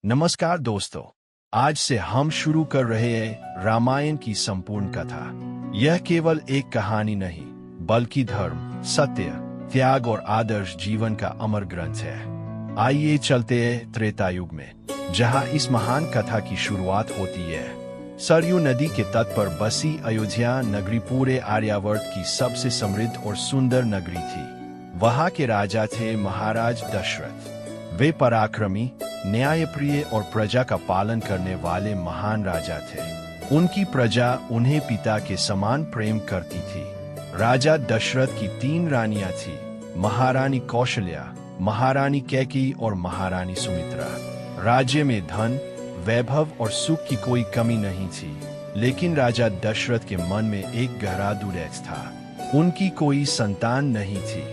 नमस्कार दोस्तों। आज से हम शुरू कर रहे हैं रामायण की संपूर्ण कथा। यह केवल एक कहानी नहीं बल्कि धर्म, सत्य, त्याग और आदर्श जीवन का अमर ग्रंथ है। आइए चलते हैं त्रेता युग में, जहां इस महान कथा की शुरुआत होती है। सरयू नदी के तट पर बसी अयोध्या नगरी पूरे आर्यावर्त की सबसे समृद्ध और सुंदर नगरी थी। वहां के राजा थे महाराज दशरथ। वे पराक्रमी, न्यायप्रिय और प्रजा का पालन करने वाले महान राजा थे। उनकी प्रजा उन्हें पिता के समान प्रेम करती थी। राजा दशरथ की 3 रानियां थीं, महारानी कौशल्या, महारानी कैकेयी और महारानी सुमित्रा। राज्य में धन, वैभव और सुख की कोई कमी नहीं थी, लेकिन राजा दशरथ के मन में एक गहरा दुर्दैव था। उनकी कोई संतान नहीं थी।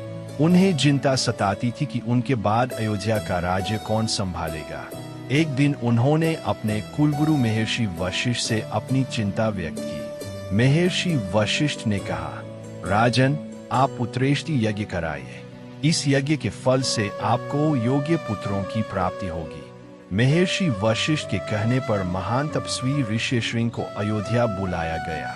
उन्हें चिंता सताती थी कि उनके बाद अयोध्या का राज्य कौन संभालेगा। एक दिन उन्होंने अपने कुलगुरु महर्षि वशिष्ठ से अपनी चिंता व्यक्त की। महर्षि वशिष्ठ ने कहा, राजन, आप पुत्रेष्टि यज्ञ कराइए। इस यज्ञ के फल से आपको योग्य पुत्रों की प्राप्ति होगी। महर्षि वशिष्ठ के कहने पर महान तपस्वी ऋष्यशृंग को अयोध्या बुलाया गया।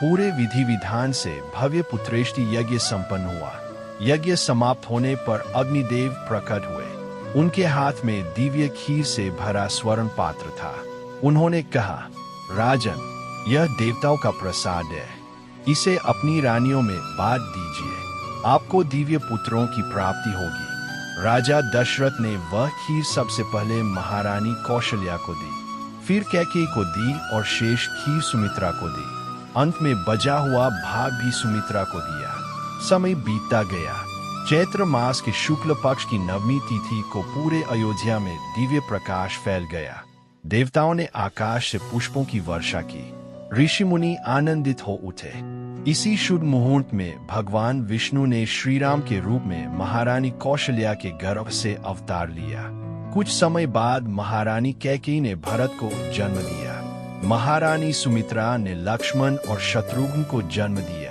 पूरे विधि विधान से भव्य पुत्रेष्टि यज्ञ संपन्न हुआ। यज्ञ समाप्त होने पर अग्निदेव प्रकट हुए। उनके हाथ में दिव्य खीर से भरा स्वर्ण पात्र था। उन्होंने कहा, राजन, यह देवताओं का प्रसाद है। इसे अपनी रानियों में बांट दीजिए। आपको दिव्य पुत्रों की प्राप्ति होगी। राजा दशरथ ने वह खीर सबसे पहले महारानी कौशल्या को दी, फिर कैकेयी को दी और शेष खीर सुमित्रा को दी। अंत में बचा हुआ भाग भी सुमित्रा को दिया। समय बीतता गया। चैत्र मास के शुक्ल पक्ष की नवमी तिथि को पूरे अयोध्या में दिव्य प्रकाश फैल गया। देवताओं ने आकाश से पुष्पों की वर्षा की। ऋषि मुनि आनंदित हो उठे। इसी शुभ मुहूर्त में भगवान विष्णु ने श्रीराम के रूप में महारानी कौशल्या के गर्भ से अवतार लिया। कुछ समय बाद महारानी कैकेयी ने भरत को जन्म दिया। महारानी सुमित्रा ने लक्ष्मण और शत्रुघ्न को जन्म दिया।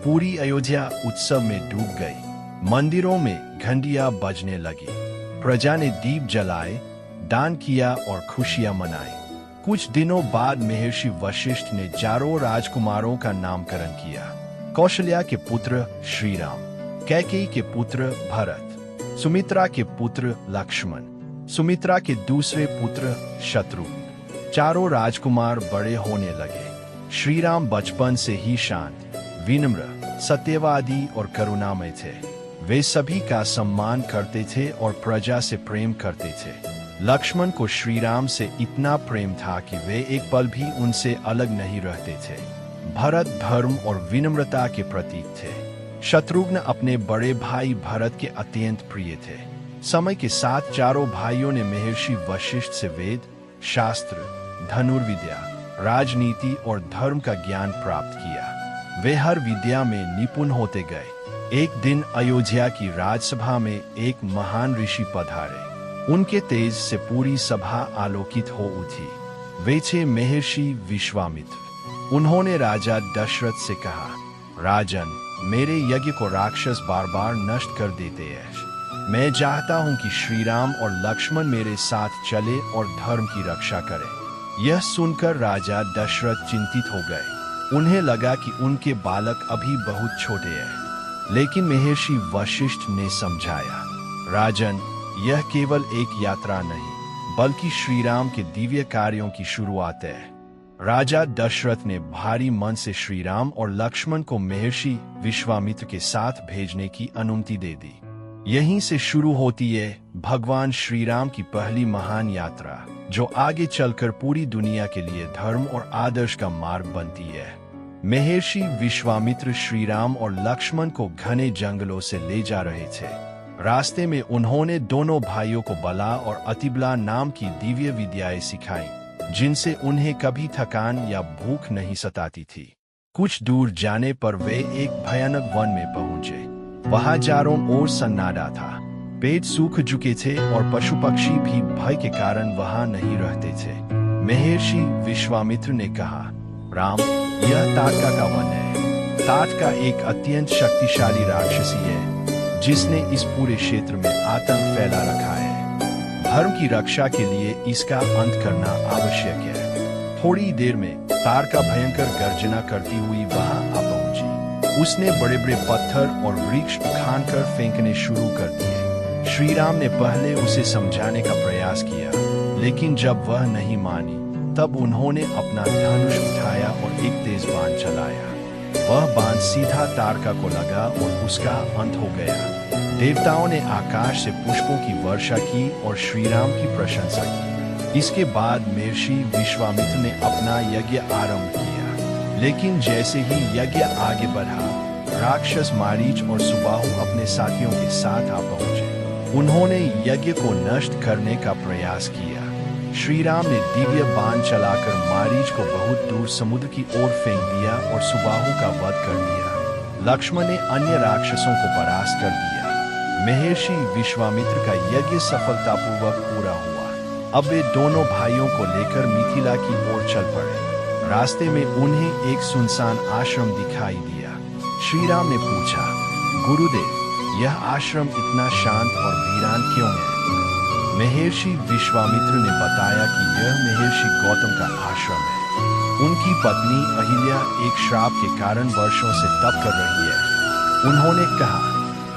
पूरी अयोध्या उत्सव में डूब गई। मंदिरों में घंटियां बजने लगी। प्रजा ने दीप जलाए, दान किया और खुशियां मनाई। कुछ दिनों बाद महर्षि वशिष्ठ ने चारों राजकुमारों का नामकरण किया। कौशल्या के पुत्र श्रीराम, कैकेयी के पुत्र भरत, सुमित्रा के पुत्र लक्ष्मण, सुमित्रा के दूसरे पुत्र शत्रुघ्न। चारों राजकुमार बड़े होने लगे। श्रीराम बचपन से ही शांत, विनम्र, सत्यवादी और करुणामय थे। वे सभी का सम्मान करते थे और प्रजा से प्रेम करते थे। लक्ष्मण को श्रीराम से इतना प्रेम था कि वे एक पल भी उनसे अलग नहीं रहते थे। भरत धर्म और विनम्रता के प्रतीक थे। शत्रुघ्न अपने बड़े भाई भरत के अत्यंत प्रिय थे। समय के साथ चारों भाइयों ने महर्षि वशिष्ठ से वेद, शास्त्र, धनुर्विद्या, राजनीति और धर्म का ज्ञान प्राप्त किया। वे हर विद्या में निपुण होते गए। एक दिन अयोध्या की राजसभा में एक महान ऋषि पधारे। उनके तेज से पूरी सभा आलोकित हो उठी। वे थे महर्षि विश्वामित्र। उन्होंने राजा दशरथ से कहा, राजन, मेरे यज्ञ को राक्षस बार बार नष्ट कर देते हैं। मैं चाहता हूं कि श्रीराम और लक्ष्मण मेरे साथ चले और धर्म की रक्षा करें। यह सुनकर राजा दशरथ चिंतित हो गए। उन्हें लगा कि उनके बालक अभी बहुत छोटे हैं। लेकिन महर्षि वशिष्ठ ने समझाया, राजन, यह केवल एक यात्रा नहीं बल्कि श्रीराम के दिव्य कार्यों की शुरुआत है। राजा दशरथ ने भारी मन से श्रीराम और लक्ष्मण को महर्षि विश्वामित्र के साथ भेजने की अनुमति दे दी। यहीं से शुरू होती है भगवान श्रीराम की पहली महान यात्रा, जो आगे चलकर पूरी दुनिया के लिए धर्म और आदर्श का मार्ग बनती है। महर्षि विश्वामित्र श्रीराम और लक्ष्मण को घने जंगलों से ले जा रहे थे। रास्ते में उन्होंने दोनों भाइयों को बला और अतिबला नाम की दिव्य विद्याएं सिखाई, जिनसे उन्हें कभी थकान या भूख नहीं सताती थी। कुछ दूर जाने पर वे एक भयानक वन में पहुंचे। वहां चारों ओर सन्नाटा था। पेड़ सूख चुके थे और पशु पक्षी भी भय के कारण वहां नहीं रहते थे। महर्षि विश्वामित्र ने कहा, राम, यह ताटका का वन है। ताटका एक अत्यंत शक्तिशाली राक्षसी है, जिसने इस पूरे क्षेत्र में आतंक फैला रखा है। धर्म की रक्षा के लिए इसका अंत करना आवश्यक है। थोड़ी देर में तारका भयंकर गर्जना करती हुई वहां आ पहुंची। उसने बड़े बड़े पत्थर और वृक्ष उखाड़कर फेंकने शुरू कर दिए। श्री राम ने पहले उसे समझाने का प्रयास किया, लेकिन जब वह नहीं मानी तब उन्होंने अपना धनुष उठाया और एक तेज बाण चलाया। वह बाण सीधा तारका को लगा और उसका अंत हो गया। देवताओं ने आकाश से पुष्पों की वर्षा की और श्री राम की प्रशंसा की। इसके बाद महर्षि विश्वामित्र ने अपना यज्ञ आरंभ किया, लेकिन जैसे ही यज्ञ आगे बढ़ा, राक्षस मारीच और सुबाहु अपने साथियों के साथ आ पहुंचे। उन्होंने यज्ञ को नष्ट करने का प्रयास किया। श्री राम ने दिव्य बाण चलाकर मारीच को बहुत दूर समुद्र की ओर फेंक दिया और सुबाहु का वध कर दिया। लक्ष्मण ने अन्य राक्षसों को परास्त कर दिया। महर्षि विश्वामित्र का यज्ञ सफलतापूर्वक पूरा हुआ। अब वे दोनों भाइयों को लेकर मिथिला की ओर चल पड़े। रास्ते में उन्हें एक सुनसान आश्रम दिखाई दिया। श्री राम ने पूछा, गुरुदेव, यह आश्रम इतना शांत और वीरान क्यों है? महर्षि विश्वामित्र ने बताया कि यह महर्षि गौतम का आश्रम है। उनकी पत्नी अहिल्या एक श्राप के कारण वर्षों से तप कर रही है। उन्होंने कहा,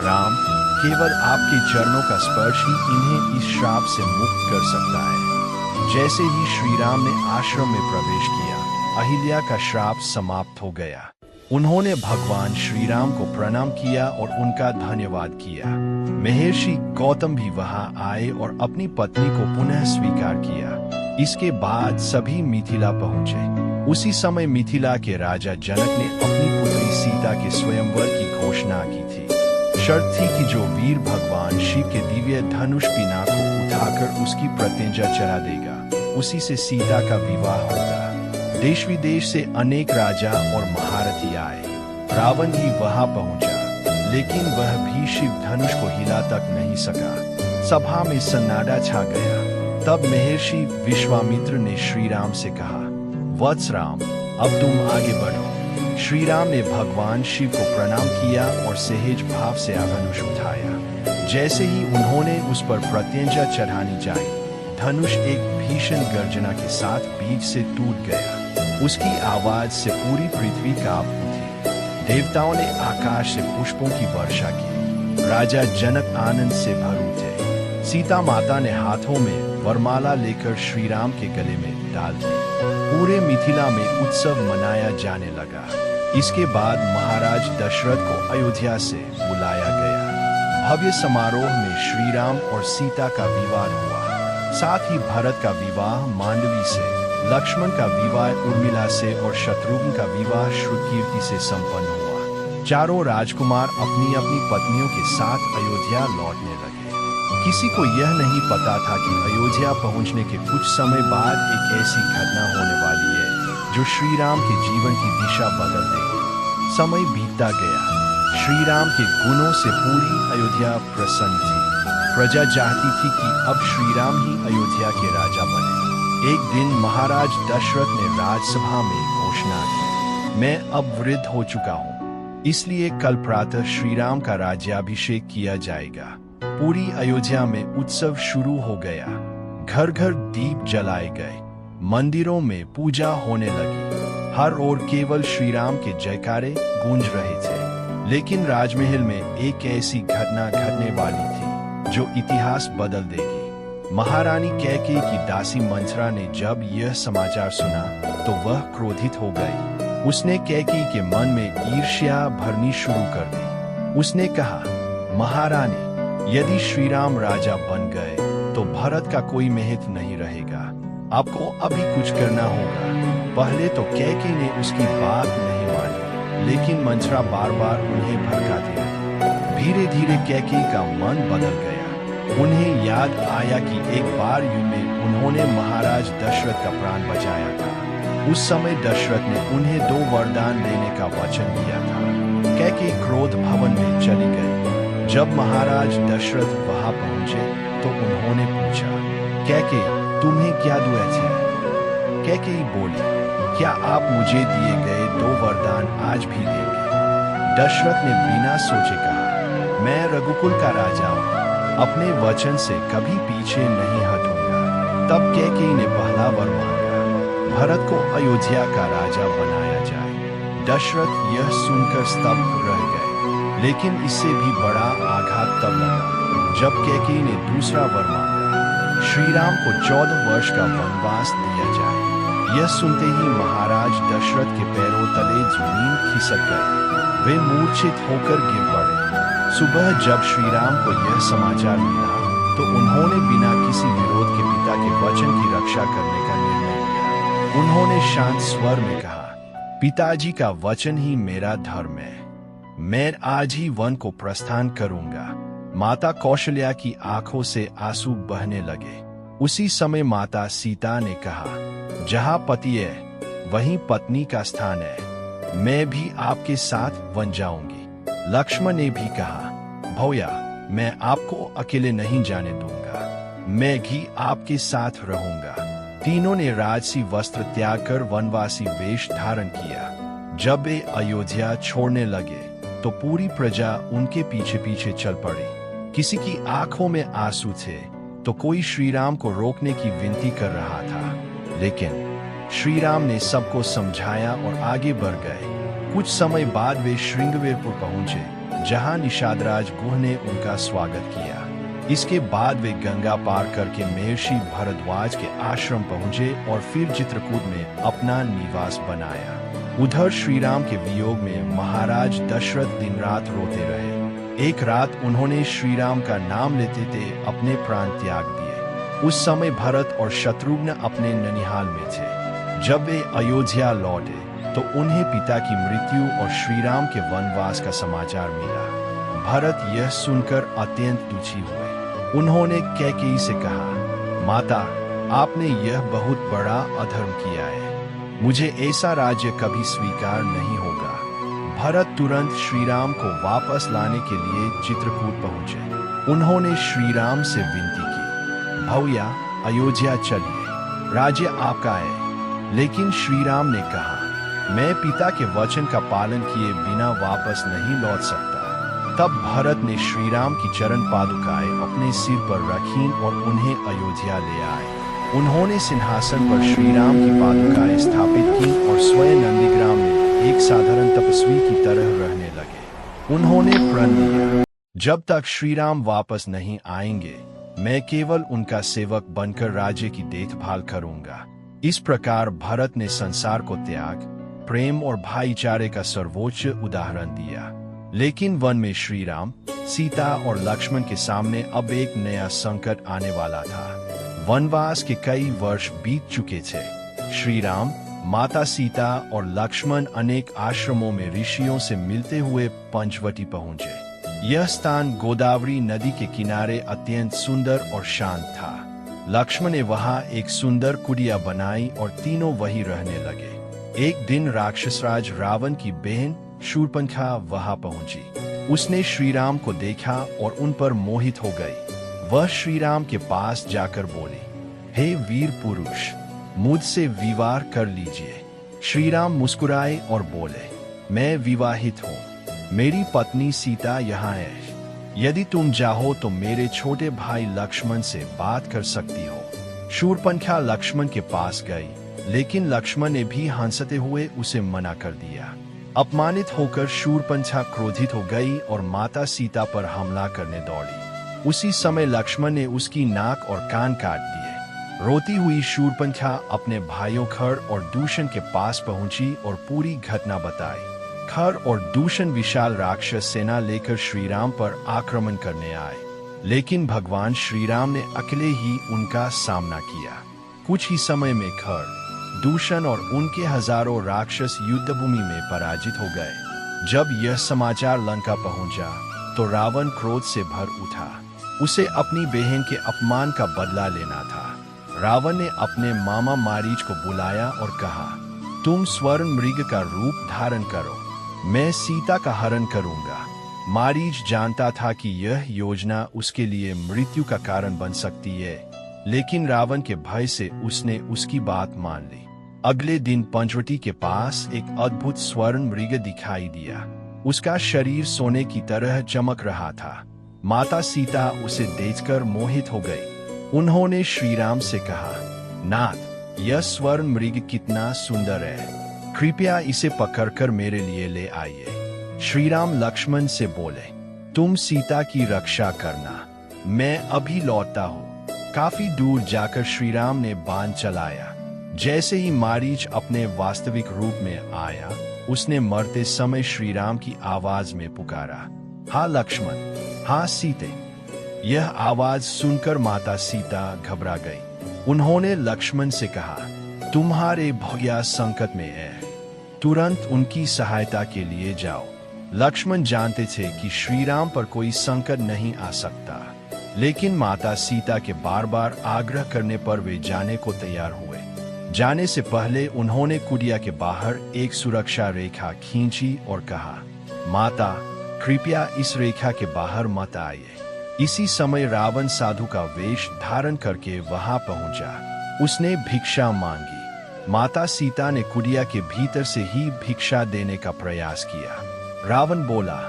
राम, केवल आपके चरणों का स्पर्श ही इन्हें इस श्राप से मुक्त कर सकता है। जैसे ही श्री राम ने आश्रम में प्रवेश किया, अहिल्या का श्राप समाप्त हो गया। उन्होंने भगवान श्री राम को प्रणाम किया और उनका धन्यवाद किया। महर्षि गौतम भी वहां आए और अपनी पत्नी को पुनः स्वीकार किया। इसके बाद सभी मिथिला पहुंचे। उसी समय मिथिला के राजा जनक ने अपनी पुत्री सीता के स्वयंवर की घोषणा की थी। शर्त थी कि जो वीर भगवान शिव के दिव्य धनुष पिना को उठाकर उसकी प्रतिज्ञा चढ़ा देगा, उसी से सीता का विवाह होगा। देश विदेश से अनेक राजा और महारथी आए। रावण भी वहां पहुंचा, लेकिन वह भी शिव धनुष को हिला तक नहीं सका। सभा में सन्नाटा छा गया। तब महर्षि विश्वामित्र ने श्री राम से कहा, वत्स राम, अब तुम आगे बढ़ो। श्री राम ने भगवान शिव को प्रणाम किया और सहज भाव से धनुष उठाया। जैसे ही उन्होंने उस पर प्रतिज्ञा चढ़ानी जाई, धनुष एक भीषण गर्जना के साथ बीच से टूट गया। उसकी आवाज से पूरी पृथ्वी कांप उठी। देवताओं ने आकाश से पुष्पों की वर्षा की। राजा जनक आनंद से भर उठे। सीता माता ने हाथों में वरमाला लेकर श्री राम के गले में डाल दी। पूरे मिथिला में उत्सव मनाया जाने लगा। इसके बाद महाराज दशरथ को अयोध्या से बुलाया गया। भव्य समारोह में श्री राम और सीता का विवाह हुआ। साथ ही भरत का विवाह मांडवी से, लक्ष्मण का विवाह उर्मिला से और शत्रुघ्न का विवाह श्रुतकीर्ति से संपन्न हुआ। चारों राजकुमार अपनी अपनी पत्नियों के साथ अयोध्या लौटने लगे। किसी को यह नहीं पता था कि अयोध्या पहुंचने के कुछ समय बाद एक ऐसी घटना होने वाली है जो श्री राम के जीवन की दिशा बदल देगी। समय बीतता गया। श्री राम के गुणों से पूरी अयोध्या प्रसन्न थी। प्रजा चाहती थी कि अब श्री राम ही अयोध्या के राजा बने। एक दिन महाराज दशरथ ने राजसभा में घोषणा की, मैं अब वृद्ध हो चुका हूँ, इसलिए कल प्रातः श्री राम का राज्याभिषेक किया जाएगा। पूरी अयोध्या में उत्सव शुरू हो गया। घर घर दीप जलाए गए। मंदिरों में पूजा होने लगी। हर ओर केवल श्री राम के जयकारे गूंज रहे थे। लेकिन राजमहल में एक ऐसी घटना घटने वाली थी जो इतिहास बदल देगी। महारानी कैकेयी की दासी मंथरा ने जब यह समाचार सुना तो वह क्रोधित हो गई। उसने कैकेयी के मन में ईर्ष्या भरनी शुरू कर दी। उसने कहा, महारानी, यदि श्री राम राजा बन गए तो भरत का कोई महत्व नहीं रहेगा। आपको अभी कुछ करना होगा। पहले तो कैकेयी ने उसकी बात नहीं मानी, लेकिन मंथरा बार बार उन्हें भड़काती रही। धीरे धीरे कैकेयी का मन बदल गया। उन्हें याद आया कि एक बार युद्ध में उन्होंने महाराज दशरथ का प्राण बचाया था। उस समय दशरथ ने उन्हें 2 वरदान देने का वचन दिया था। कैकेयी क्रोध भवन में चली गई। जब महाराज दशरथ वहां पहुंचे तो उन्होंने पूछा, कैकेयी, तुम्हें क्या दुख है? कैकेयी बोली, क्या आप मुझे दिए गए 2 वरदान आज भी देंगे? दशरथ ने बिना सोचे कहा, मैं रघुकुल का राजा हूँ। अपने वचन से कभी पीछे नहीं हटूंगा। तब कैकेयी ने पहला वर मांगा, भरत को अयोध्या का राजा बनाया जाए। दशरथ यह सुनकर स्तब्ध रह गए, लेकिन इससे भी बड़ा आघात तब लगा जब कैकेयी ने दूसरा वर मांगा, श्री राम को 14 वर्ष का वनवास दिया जाए। यह सुनते ही महाराज दशरथ के पैरों तले जमीन खिसक गई, वे मूर्छित होकर गिर पड़े। सुबह जब श्री राम को यह समाचार मिला तो उन्होंने बिना किसी विरोध के पिता के वचन की रक्षा करने का निर्णय लिया। उन्होंने शांत स्वर में कहा, पिताजी का वचन ही मेरा धर्म है, मैं आज ही वन को प्रस्थान करूंगा। माता कौशल्या की आंखों से आंसू बहने लगे। उसी समय माता सीता ने कहा, जहां पति है वहीं पत्नी का स्थान है, मैं भी आपके साथ वन जाऊंगी। लक्ष्मण ने भी कहा, भैया मैं आपको अकेले नहीं जाने दूंगा, मैं भी आपके साथ रहूंगा। तीनों ने राजसी वस्त्र त्याग कर वनवासी वेश धारण किया। जब वे अयोध्या छोड़ने लगे तो पूरी प्रजा उनके पीछे पीछे चल पड़ी। किसी की आंखों में आंसू थे तो कोई श्री राम को रोकने की विनती कर रहा था, लेकिन श्री राम ने सबको समझाया और आगे बढ़ गए। कुछ समय बाद वे श्रृंगवेरपुर पहुंचे, जहां निषादराज गुह ने उनका स्वागत किया। इसके बाद वे गंगा पार करके महर्षि भरद्वाज के आश्रम पहुंचे और फिर चित्रकूट में अपना निवास बनाया। उधर श्री राम के वियोग में महाराज दशरथ दिन रात रोते रहे। एक रात उन्होंने श्री राम का नाम लेते थे अपने प्राण त्याग दिए। उस समय भरत और शत्रुघ्न अपने ननिहाल में थे। जब वे अयोध्या लौटे तो उन्हें पिता की मृत्यु और श्री राम के वनवास का समाचार मिला। भरत यह सुनकर अत्यंत दुखी हुए। उन्होंने कैकेयी से कहा, माता आपने यह बहुत बड़ा अधर्म किया है, मुझे ऐसा राज्य कभी स्वीकार नहीं होगा। भरत तुरंत श्री राम को वापस लाने के लिए चित्रकूट पहुंचे। उन्होंने श्री राम से विनती की, भैया अयोध्या चलिए, राज्य आपका है। लेकिन श्री राम ने कहा, मैं पिता के वचन का पालन किए बिना वापस नहीं लौट सकता। तब भरत ने श्री राम की चरण पादुकाएं अपने सिर पर रखीं और उन्हें अयोध्या ले आए। उन्होंने सिंहासन पर श्री राम की पादुकाएं स्थापित की और स्वयं नंदीग्राम में एक साधारण तपस्वी की तरह रहने लगे। उन्होंने प्रण लिया, जब तक श्री राम वापस नहीं आएंगे मैं केवल उनका सेवक बनकर राज्य की देखभाल करूंगा। इस प्रकार भरत ने संसार को त्याग, प्रेम और भाईचारे का सर्वोच्च उदाहरण दिया। लेकिन वन में श्री राम, सीता और लक्ष्मण के सामने अब एक नया संकट आने वाला था। वनवास के कई वर्ष बीत चुके थे। श्री राम, माता सीता और लक्ष्मण अनेक आश्रमों में ऋषियों से मिलते हुए पंचवटी पहुंचे। यह स्थान गोदावरी नदी के किनारे अत्यंत सुंदर और शांत था। लक्ष्मण ने वहां एक सुंदर कुटिया बनाई और तीनों वहीं रहने लगे। एक दिन राक्षसराज रावण की बहन शूर्पणखा वहां पहुंची। उसने श्री राम को देखा और उन पर मोहित हो गई। वह श्री राम के पास जाकर बोली, हे वीर पुरुष, मुझसे विवाह कर लीजिए। श्री राम मुस्कुराए और बोले, मैं विवाहित हूँ, मेरी पत्नी सीता यहाँ है। यदि तुम चाहो तो मेरे छोटे भाई लक्ष्मण से बात कर सकती हो। शूर्पणखा लक्ष्मण के पास गई, लेकिन लक्ष्मण ने भी हंसते हुए उसे मना कर दिया। अपमानित होकर शूर्पणखा क्रोधित हो गई और माता सीता पर हमला करने दौड़ी। उसी समय लक्ष्मण ने उसकी नाक और कान काट दिए। रोती हुई शूर्पणखा अपने भाइयों खर और दूषण के पास पहुंची और पूरी घटना बताई। खर और दूषण विशाल राक्षस सेना लेकर श्री राम पर आक्रमण करने आए, लेकिन भगवान श्री राम ने अकेले ही उनका सामना किया। कुछ ही समय में खर, दूषण और उनके हजारों राक्षस युद्धभूमि में पराजित हो गए। जब यह समाचार लंका पहुंचा तो रावण क्रोध से भर उठा। उसे अपनी बहन के अपमान का बदला लेना था। रावण ने अपने मामा मारीच को बुलाया और कहा, तुम स्वर्ण मृग का रूप धारण करो, मैं सीता का हरण करूंगा। मारीच जानता था कि यह योजना उसके लिए मृत्यु का कारण बन सकती है, लेकिन रावण के भय से उसने उसकी बात मान ली। अगले दिन पंचवटी के पास एक अद्भुत स्वर्ण मृग दिखाई दिया। उसका शरीर सोने की तरह चमक रहा था। माता सीता उसे देखकर मोहित हो गई। उन्होंने श्री राम से कहा, नाथ, यह स्वर्ण मृग कितना सुंदर है, कृपया इसे पकड़कर मेरे लिए ले आइए। श्री राम लक्ष्मण से बोले, तुम सीता की रक्षा करना, मैं अभी लौटता हूँ। काफी दूर जाकर श्री राम ने बाण चलाया। जैसे ही मारीच अपने वास्तविक रूप में आया, उसने मरते समय श्री राम की आवाज में पुकारा, हाँ लक्ष्मण, हाँ सीते। यह आवाज सुनकर माता सीता घबरा गई। उन्होंने लक्ष्मण से कहा, तुम्हारे भैया संकट में है, तुरंत उनकी सहायता के लिए जाओ। लक्ष्मण जानते थे कि श्री राम पर कोई संकट नहीं आ सकता, लेकिन माता सीता के बार बार आग्रह करने पर वे जाने को तैयार हुए। जाने से पहले उन्होंने कुटिया के बाहर एक सुरक्षा रेखा खींची और कहा, माता, कृपया इस रेखा के बाहर मत आइए। इसी समय रावण साधु का वेश धारण करके वहां पहुंचा। उसने भिक्षा मांगी। माता सीता ने कुटिया के भीतर से ही भिक्षा देने का प्रयास किया। रावण बोला,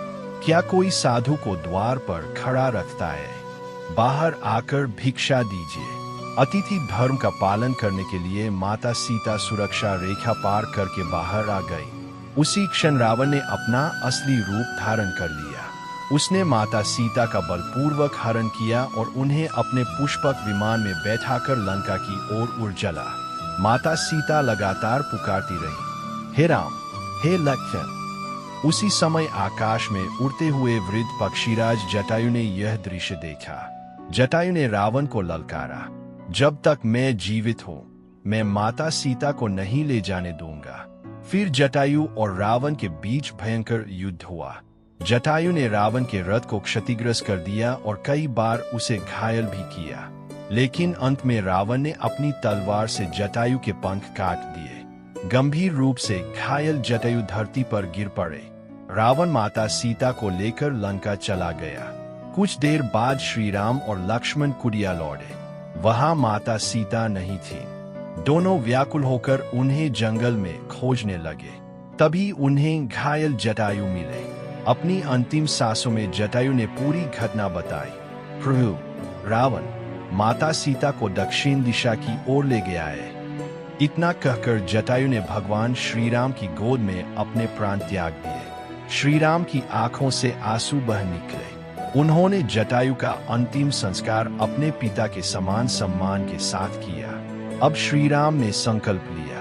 क्या कोई साधु को द्वार पर खड़ा रखता है? बाहर आकर भिक्षा दीजिए। अतिथि धर्म का पालन करने के लिए माता सीता सुरक्षा रेखा पार करके बाहर आ गई। उसी क्षण रावण ने अपना असली रूप धारण कर लिया। उसने माता सीता का बलपूर्वक हरण किया और उन्हें अपने पुष्पक विमान में बैठाकर लंका की ओर उड़ चला। माता सीता लगातार पुकारती रही, हे राम, हे लक्ष्मण। उसी समय आकाश में उड़ते हुए वृद्ध पक्षीराज जटायु ने यह दृश्य देखा। जटायु ने रावण को ललकारा, जब तक मैं जीवित हूं, मैं माता सीता को नहीं ले जाने दूंगा। फिर जटायु और रावण के बीच भयंकर युद्ध हुआ। जटायु ने रावण के रथ को क्षतिग्रस्त कर दिया और कई बार उसे घायल भी किया, लेकिन अंत में रावण ने अपनी तलवार से जटायु के पंख काट दिए। गंभीर रूप से घायल जटायु धरती पर गिर पड़े। रावण माता सीता को लेकर लंका चला गया। कुछ देर बाद श्री राम और लक्ष्मण कुटिया लौटे। वहां माता सीता नहीं थी। दोनों व्याकुल होकर उन्हें जंगल में खोजने लगे। तभी उन्हें घायल जटायु मिले। अपनी अंतिम सांसों में जटायु ने पूरी घटना बताई। प्रभु, रावण माता सीता को दक्षिण दिशा की ओर ले गया है। इतना कहकर जटायु ने भगवान श्री राम की गोद में अपने प्राण त्याग दिए। श्री राम की आंखों से आंसू बह निकले। उन्होंने जटायु का अंतिम संस्कार अपने पिता के समान सम्मान के साथ किया। अब श्री राम ने संकल्प लिया,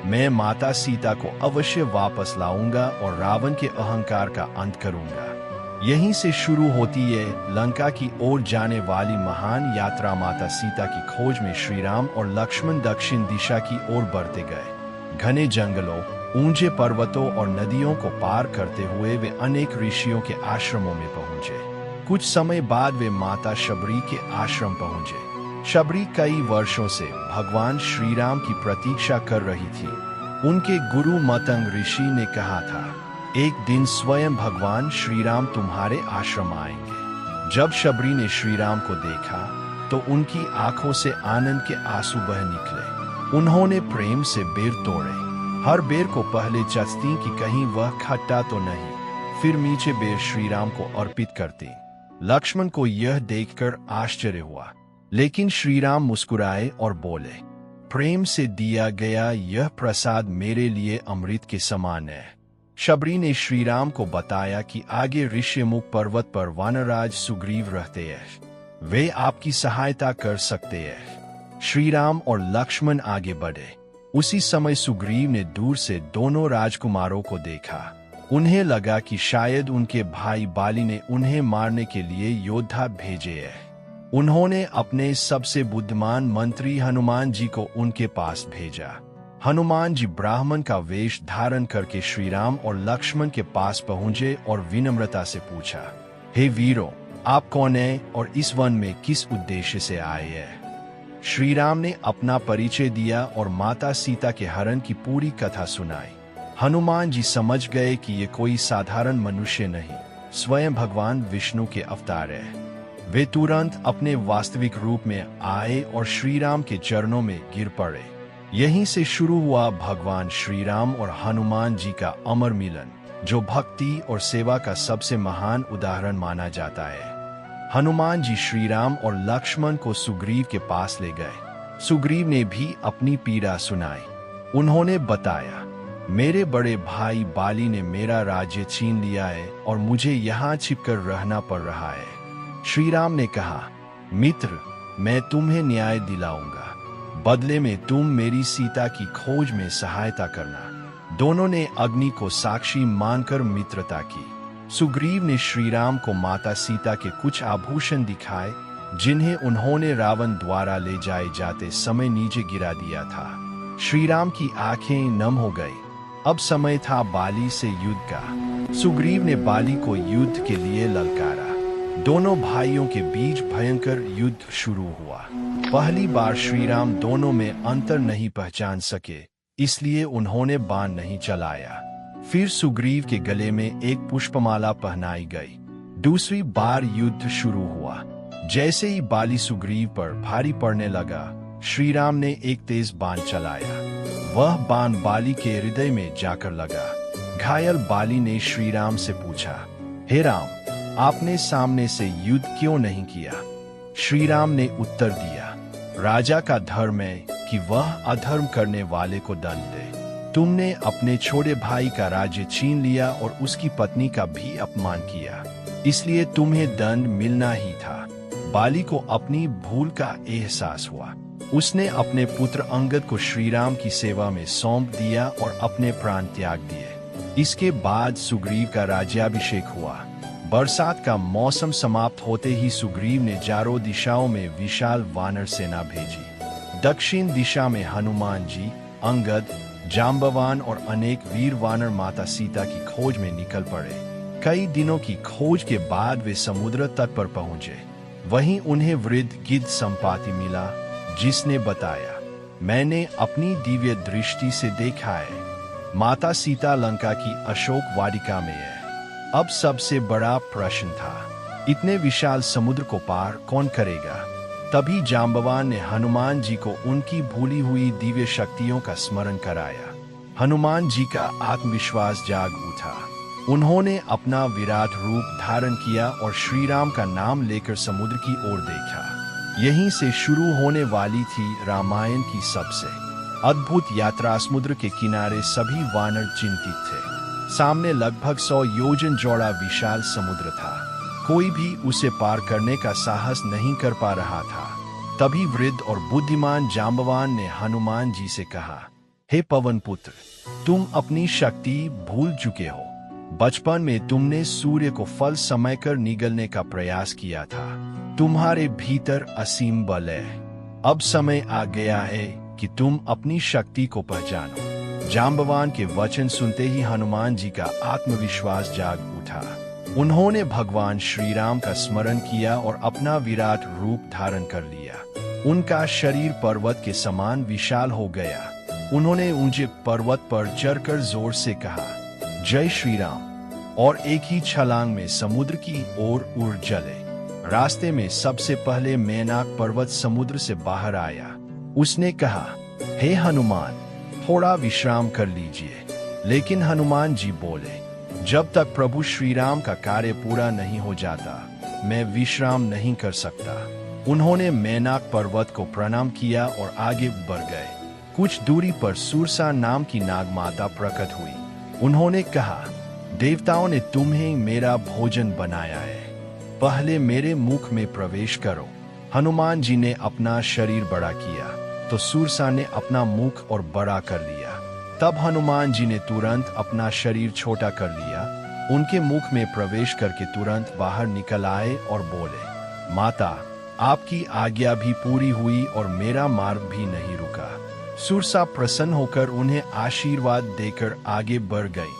मैं माता सीता को अवश्य वापस लाऊंगा और रावण के अहंकार का अंत करूंगा। यहीं से शुरू होती है लंका की ओर जाने वाली महान यात्रा। माता सीता की खोज में श्री राम और लक्ष्मण दक्षिण दिशा की ओर बढ़ते गए। घने जंगलों, ऊंचे पर्वतों और नदियों को पार करते हुए वे अनेक ऋषियों के आश्रमों में पहुंचे। कुछ समय बाद वे माता शबरी के आश्रम पहुंचे। शबरी कई वर्षों से भगवान श्री राम की प्रतीक्षा कर रही थी। उनके गुरु मतंग ऋषि ने कहा था, एक दिन स्वयं भगवान श्री राम तुम्हारे आश्रम आएंगे। जब शबरी ने श्री राम को देखा तो उनकी आंखों से आनंद के आंसू बह निकले। उन्होंने प्रेम से बेर तोड़े। हर बेर को पहले चाहती कि कहीं वह खट्टा तो नहीं, फिर मीठे बेर श्री राम को अर्पित करती। लक्ष्मण को यह देखकर आश्चर्य हुआ, लेकिन श्री राम मुस्कुराए और बोले, प्रेम से दिया गया यह प्रसाद मेरे लिए अमृत के समान है। शबरी ने श्री राम को बताया कि आगे ऋष्यमुख पर्वत पर वानरराज सुग्रीव रहते हैं। वे आपकी सहायता कर सकते हैं। श्री राम और लक्ष्मण आगे बढ़े। उसी समय सुग्रीव ने दूर से दोनों राजकुमारों को देखा। उन्हें लगा कि शायद उनके भाई बाली ने उन्हें मारने के लिए योद्धा भेजे हैं। उन्होंने अपने सबसे बुद्धिमान मंत्री हनुमान जी को उनके पास भेजा। हनुमान जी ब्राह्मण का वेश धारण करके श्री राम और लक्ष्मण के पास पहुंचे और विनम्रता से पूछा, हे वीरों, आप कौन हैं और इस वन में किस उद्देश्य से आए हैं? श्री राम ने अपना परिचय दिया और माता सीता के हरण की पूरी कथा सुनाई। हनुमान जी समझ गए कि ये कोई साधारण मनुष्य नहीं, स्वयं भगवान विष्णु के अवतार है। वे तुरंत अपने वास्तविक रूप में आए और श्री राम के चरणों में गिर पड़े। यहीं से शुरू हुआ भगवान श्री राम और हनुमान जी का अमर मिलन, जो भक्ति और सेवा का सबसे महान उदाहरण माना जाता है। हनुमान जी श्री राम और लक्ष्मण को सुग्रीव के पास ले गए। सुग्रीव ने भी अपनी पीड़ा सुनाई। उन्होंने बताया, मेरे बड़े भाई बाली ने मेरा राज्य छीन लिया है और मुझे यहाँ छिपकर रहना पड़ रहा है। श्री राम ने कहा, मित्र, मैं तुम्हें न्याय दिलाऊंगा, बदले में तुम मेरी सीता की खोज में सहायता करना। दोनों ने अग्नि को साक्षी मानकर मित्रता की। सुग्रीव ने श्री राम को माता सीता के कुछ आभूषण दिखाए, जिन्हें उन्होंने रावण द्वारा ले जाए जाते समय नीचे गिरा दिया था। श्री राम की आंखें नम हो गई। अब समय था बाली से युद्ध का। सुग्रीव ने बाली को युद्ध के लिए ललकारा। दोनों भाइयों के बीच भयंकर युद्ध शुरू हुआ। पहली बार श्री राम दोनों में अंतर नहीं पहचान सके, इसलिए उन्होंने बाण नहीं चलाया। फिर सुग्रीव के गले में एक पुष्पमाला पहनाई गई। दूसरी बार युद्ध शुरू हुआ। जैसे ही बाली सुग्रीव पर भारी पड़ने लगा, श्री राम ने एक तेज बाण चलाया। वह बाण बाली के हृदय में जाकर लगा। घायल बाली ने श्री राम से पूछा, हे राम, आपने सामने से युद्ध क्यों नहीं किया? श्री राम ने उत्तर दिया, राजा का धर्म है कि वह अधर्म करने वाले को दंड दे। तुमने अपने छोटे भाई का राज्य छीन लिया और उसकी पत्नी का भी अपमान किया, इसलिए तुम्हें दंड मिलना ही था। बाली को अपनी भूल का एहसास हुआ। उसने अपने पुत्र अंगद को श्री राम की सेवा में सौंप दिया और अपने प्राण त्याग दिए। इसके बाद सुग्रीव का राज्याभिषेक हुआ। बरसात का मौसम समाप्त होते ही सुग्रीव ने चारों दिशाओं में विशाल वानर सेना भेजी। दक्षिण दिशा में हनुमान जी, अंगद, जांबवान और अनेक वीर वानर माता सीता की खोज में निकल पड़े। कई दिनों की खोज के बाद वे समुद्र तट पर पहुंचे। वहीं उन्हें वृद्ध गिद्ध संपाति मिला, जिसने बताया, मैंने अपनी दिव्य दृष्टि से देखा है, माता सीता लंका की अशोक वाटिका में है। अब सबसे बड़ा प्रश्न था, इतने विशाल समुद्र को पार कौन करेगा? तभी जांबवान ने हनुमान जी को उनकी भूली हुई दिव्य शक्तियों का स्मरण कराया। हनुमान जी का आत्मविश्वास जाग उठा। उन्होंने अपना विराट रूप धारण किया और श्री राम का नाम लेकर समुद्र की ओर देखा। यहीं से शुरू होने वाली थी रामायण की सबसे अद्भुत यात्रा। समुद्र के किनारे सभी वानर चिंतित थे। सामने लगभग 100 योजन चौड़ा विशाल समुद्र था। कोई भी उसे पार करने का साहस नहीं कर पा रहा था। तभी वृद्ध और बुद्धिमान जांबवान ने हनुमान जी से कहा, हे पवन पुत्र, तुम अपनी शक्ति भूल चुके हो। बचपन में तुमने सूर्य को फल समयकर निगलने का प्रयास किया था। तुम्हारे भीतर असीम बल है। अब समय आ गया है कि तुम अपनी शक्ति को पहचानो। जांबवान के वचन सुनते ही हनुमान जी का आत्मविश्वास जाग उठा। उन्होंने भगवान श्री राम का स्मरण किया और अपना विराट रूप धारण कर लिया। उनका शरीर पर्वत के समान विशाल हो गया। उन्होंने ऊंचे पर्वत पर चढ़कर जोर से कहा, जय श्री राम, और एक ही छलांग में समुद्र की ओर उड़ चले। रास्ते में सबसे पहले मेनाक पर्वत समुद्र से बाहर आया। उसने कहा, हे हनुमान, थोड़ा विश्राम कर लीजिए। लेकिन हनुमान जी बोले, जब तक प्रभु श्री राम का कार्य पूरा नहीं हो जाता, मैं विश्राम नहीं कर सकता। उन्होंने मेनाक पर्वत को प्रणाम किया और आगे बढ़ गए। कुछ दूरी पर सुरसा नाम की नागमाता प्रकट हुई। उन्होंने कहा, देवताओं ने तुम्हें मेरा भोजन बनाया है, पहले मेरे मुख में प्रवेश करो। हनुमान जी ने अपना शरीर बड़ा किया तो सुरसा ने अपना मुख और बड़ा कर लिया। तब हनुमान जी ने तुरंत अपना शरीर छोटा कर लिया। उनके मुख में प्रवेश करके तुरंत बाहर निकल आए और बोले, माता, आपकी आज्ञा भी पूरी हुई और मेरा मार्ग भी नहीं रुका। सुरसा प्रसन्न होकर उन्हें आशीर्वाद देकर आगे बढ़ गई।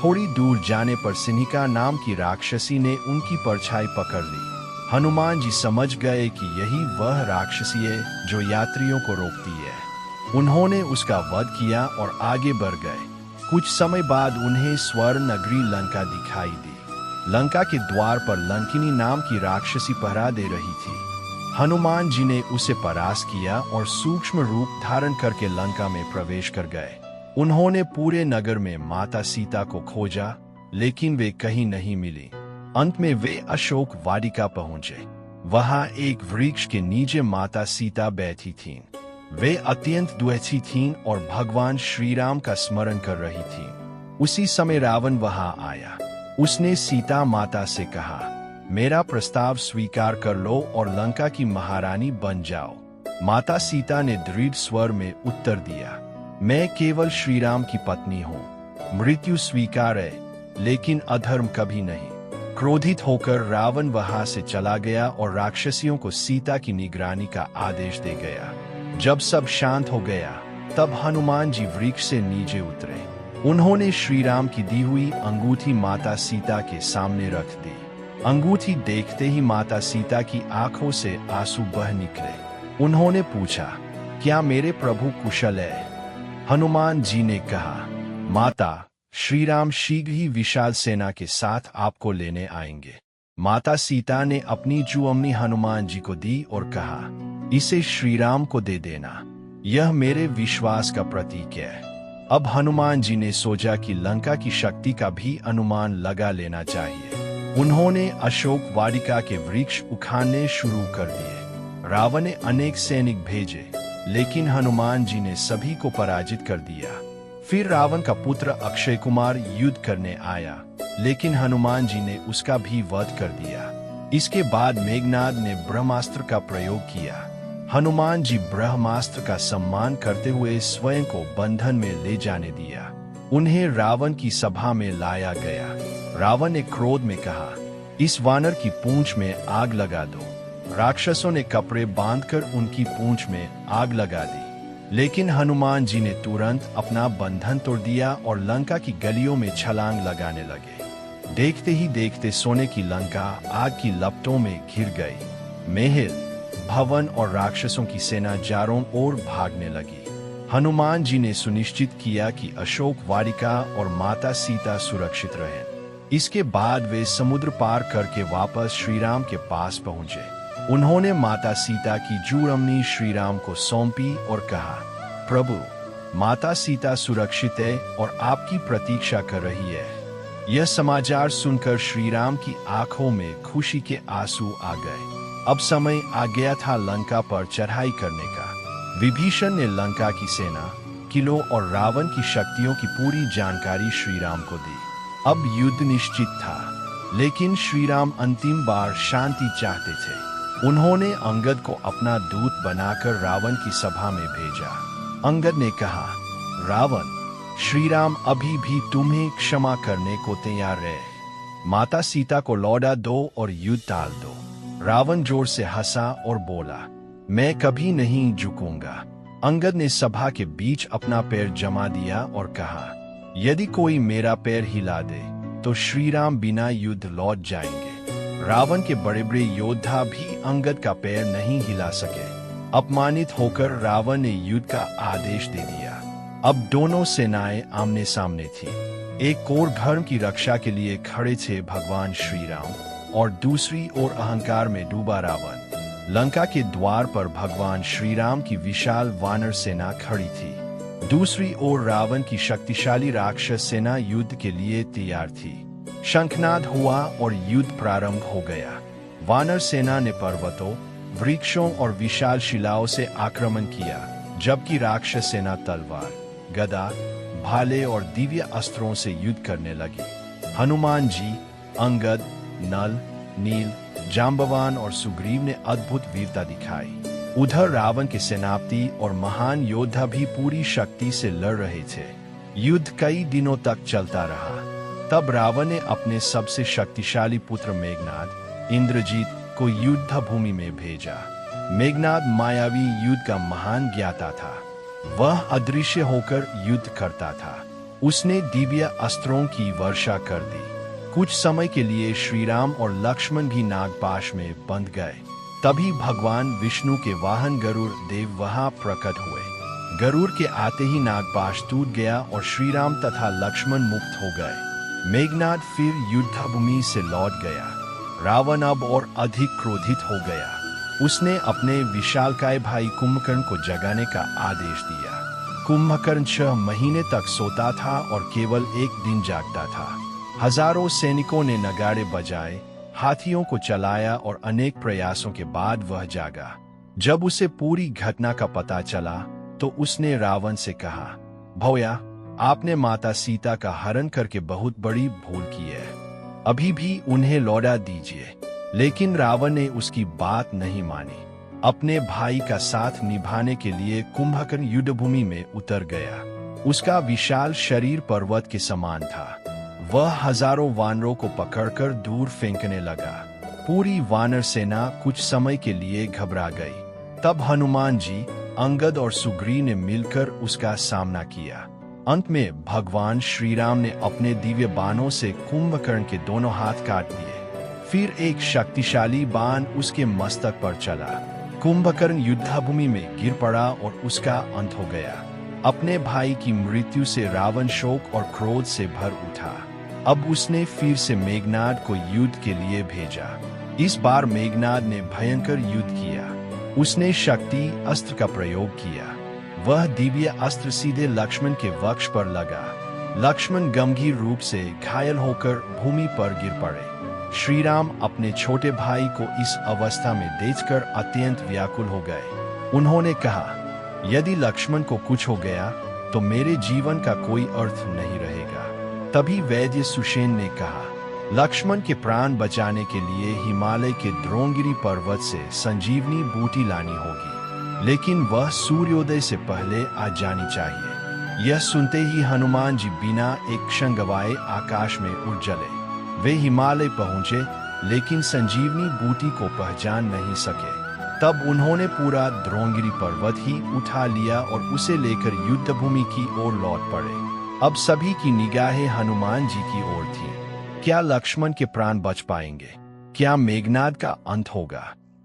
थोड़ी दूर जाने पर सिनिका नाम की राक्षसी ने उनकी परछाई पकड़ ली। हनुमान जी समझ गए कि यही वह राक्षसी है जो यात्रियों को रोकती है। उन्होंने उसका वध किया और आगे बढ़ गए। कुछ समय बाद उन्हें स्वर्ण नगरी लंका दिखाई दी। लंका के द्वार पर लंकिनी नाम की राक्षसी पहरा दे रही थी। हनुमान जी ने उसे परास्त किया और सूक्ष्म रूप धारण करके लंका में प्रवेश कर गए। उन्होंने पूरे नगर में माता सीता को खोजा, लेकिन वे कहीं नहीं मिली। अंत में वे अशोक वाटिका पहुंचे। वहां एक वृक्ष के नीचे माता सीता बैठी थीं। वे अत्यंत दुखी थीं और भगवान श्री राम का स्मरण कर रही थीं। उसी समय रावण वहां आया। उसने सीता माता से कहा, मेरा प्रस्ताव स्वीकार कर लो और लंका की महारानी बन जाओ। माता सीता ने दृढ़ स्वर में उत्तर दिया, मैं केवल श्री राम की पत्नी हूँ। मृत्यु स्वीकार है, लेकिन अधर्म कभी नहीं। क्रोधित होकर रावण वहां से चला गया और राक्षसियों को सीता की निगरानी का आदेश दे गया। जब सब शांत हो गया, तब हनुमान जी वृक्ष से नीचे उतरे। उन्होंने श्री राम की दी हुई अंगूठी माता सीता के सामने रख दी। अंगूठी देखते ही माता सीता की आंखों से आंसू बह निकले। उन्होंने पूछा, क्या मेरे प्रभु कुशल है? हनुमान जी ने कहा, माता, श्री राम शीघ्र ही विशाल सेना के साथ आपको लेने आएंगे। माता सीता ने अपनी जुअमनी हनुमान जी को दी और कहा, इसे श्री राम को दे देना, यह मेरे विश्वास का प्रतीक है। अब हनुमान जी ने सोचा कि लंका की शक्ति का भी अनुमान लगा लेना चाहिए। उन्होंने अशोक वाटिका के वृक्ष उखाड़ने शुरू कर दिए। रावण ने अनेक सैनिक भेजे, लेकिन हनुमान जी ने सभी को पराजित कर दिया। फिर रावण का पुत्र अक्षय कुमार युद्ध करने आया, लेकिन हनुमान जी ने उसका भी वध कर दिया। इसके बाद मेघनाद ने ब्रह्मास्त्र का प्रयोग किया। हनुमान जी ब्रह्मास्त्र का सम्मान करते हुए स्वयं को बंधन में ले जाने दिया। उन्हें रावण की सभा में लाया गया। रावण ने क्रोध में कहा, इस वानर की पूंछ में आग लगा दो। राक्षसों ने कपड़े बांधकर उनकी पूंछ में आग लगा दी, लेकिन हनुमान जी ने तुरंत अपना बंधन तोड़ दिया और लंका की गलियों में छलांग लगाने लगे। देखते ही देखते सोने की लंका आग की लपटों में घिर गई। महल, भवन और राक्षसों की सेना चारों ओर भागने लगी। हनुमान जी ने सुनिश्चित किया कि अशोक वाटिका और माता सीता सुरक्षित रहें। इसके बाद वे समुद्र पार करके वापस श्री राम के पास पहुंचे। उन्होंने माता सीता की जुअमनी श्री राम को सौंपी और कहा, प्रभु, माता सीता सुरक्षित है और आपकी प्रतीक्षा कर रही है। यह समाचार सुनकर श्री राम की आंखों में खुशी के आंसू आ गए। अब समय आ गया था लंका पर चढ़ाई करने का। विभीषण ने लंका की सेना, किलों और रावण की शक्तियों की पूरी जानकारी श्री राम को दी। अब युद्ध निश्चित था, लेकिन श्री राम अंतिम बार शांति चाहते थे। उन्होंने अंगद को अपना दूत बनाकर रावण की सभा में भेजा। अंगद ने कहा, रावण, श्री राम अभी भी तुम्हें क्षमा करने को तैयार है। माता सीता को लौटा दो और युद्ध टाल दो। रावण जोर से हंसा और बोला, मैं कभी नहीं झुकूंगा। अंगद ने सभा के बीच अपना पैर जमा दिया और कहा, यदि कोई मेरा पैर हिला दे तो श्री राम बिना युद्ध लौट जाएंगे। रावण के बड़े बड़े योद्धा भी अंगद का पैर नहीं हिला सके। अपमानित होकर रावण ने युद्ध का आदेश दे दिया। अब दोनों सेनाएं आमने सामने थी। एक ओर धर्म की रक्षा के लिए खड़े थे भगवान श्री राम और दूसरी ओर अहंकार में डूबा रावण। लंका के द्वार पर भगवान श्री राम की विशाल वानर सेना खड़ी थी। दूसरी ओर रावण की शक्तिशाली राक्षस सेना युद्ध के लिए तैयार थी। शंखनाद हुआ और युद्ध प्रारंभ हो गया। वानर सेना ने पर्वतों, वृक्षों और विशाल शिलाओं से आक्रमण किया, जबकि राक्षस सेना तलवार, गदा, भाले और दिव्य अस्त्रों से युद्ध करने लगी। हनुमान जी, अंगद, नल, नील, जांबवान और सुग्रीव ने अद्भुत वीरता दिखाई। उधर रावण के सेनापति और महान योद्धा भी पूरी शक्ति से लड़ रहे थे। युद्ध कई दिनों तक चलता रहा। तब रावण ने अपने सबसे शक्तिशाली पुत्र मेघनाद, इंद्रजीत को युद्ध भूमि में भेजा। मेघनाद मायावी युद्ध का महान ज्ञाता था। वह अदृश्य होकर युद्ध करता था। उसने दिव्य अस्त्रों की वर्षा कर दी। कुछ समय के लिए श्री राम और लक्ष्मण भी नागपाश में बंध गए। तभी भगवान विष्णु के वाहन गरुड़ देव वहां प्रकट हुए। गरुड़ के आते ही नागपाश टूट गया और श्री राम तथा लक्ष्मण मुक्त हो गए। मेघनाद फिर युद्ध भूमि से लौट गया। रावण अब और अधिक क्रोधित हो गया। उसने अपने विशालकाय भाई कुंभकर्ण को जगाने का आदेश दिया। कुंभकर्ण 6 महीने तक सोता था और केवल एक दिन जागता था। हजारों सैनिकों ने नगाड़े बजाए, हाथियों को चलाया और अनेक प्रयासों के बाद वह जागा। जब उसे पूरी घटना का पता चला तो उसने रावण से कहा, भैया, आपने माता सीता का हरण करके बहुत बड़ी भूल की है। अभी भी उन्हें लौटा दीजिए। लेकिन रावण ने उसकी बात नहीं मानी। अपने भाई का साथ निभाने के लिए कुंभकर्ण युद्धभूमि में उतर गया। उसका विशाल शरीर पर्वत के समान था। वह हजारों वानरों को पकड़कर दूर फेंकने लगा। पूरी वानर सेना कुछ समय के लिए घबरा गई। तब हनुमान जी, अंगद और सुग्रीव ने मिलकर उसका सामना किया। अंत में भगवान श्री राम ने अपने दिव्य बाणों से कुंभकर्ण के दोनों हाथ काट दिए। फिर एक शक्तिशाली बाण उसके मस्तक पर चला। कुंभकर्ण युद्धभूमि में गिर पड़ा और उसका अंत हो गया। अपने भाई की मृत्यु से रावण शोक और क्रोध से भर उठा। अब उसने फिर से मेघनाद को युद्ध के लिए भेजा। इस बार मेघनाद ने भयंकर युद्ध किया। उसने शक्ति अस्त्र का प्रयोग किया। वह दिव्य अस्त्र सीधे लक्ष्मण के वक्ष पर लगा। लक्ष्मण गंभीर रूप से घायल होकर भूमि पर गिर पड़े। श्री राम अपने छोटे भाई को इस अवस्था में देखकर अत्यंत व्याकुल हो गए। उन्होंने कहा, यदि लक्ष्मण को कुछ हो गया तो मेरे जीवन का कोई अर्थ नहीं रहेगा। तभी वैद्य सुषेण ने कहा, लक्ष्मण के प्राण बचाने के लिए हिमालय के द्रोणगिरी पर्वत से संजीवनी बूटी लानी होगी, लेकिन वह सूर्योदय से पहले आ जानी चाहिए। यह सुनते ही हनुमान जी बिना एक क्षण गवाए आकाश में उड़ चले। वे हिमालय पहुंचे, लेकिन संजीवनी बूटी को पहचान नहीं सके। तब उन्होंने पूरा द्रोणगिरी पर्वत ही उठा लिया और उसे लेकर युद्धभूमि की ओर लौट पड़े। अब सभी की निगाहें हनुमान जी की ओर थीं। क्या लक्ष्मण के प्राण बच पाएंगे? क्या मेघनाद का अंत होगा?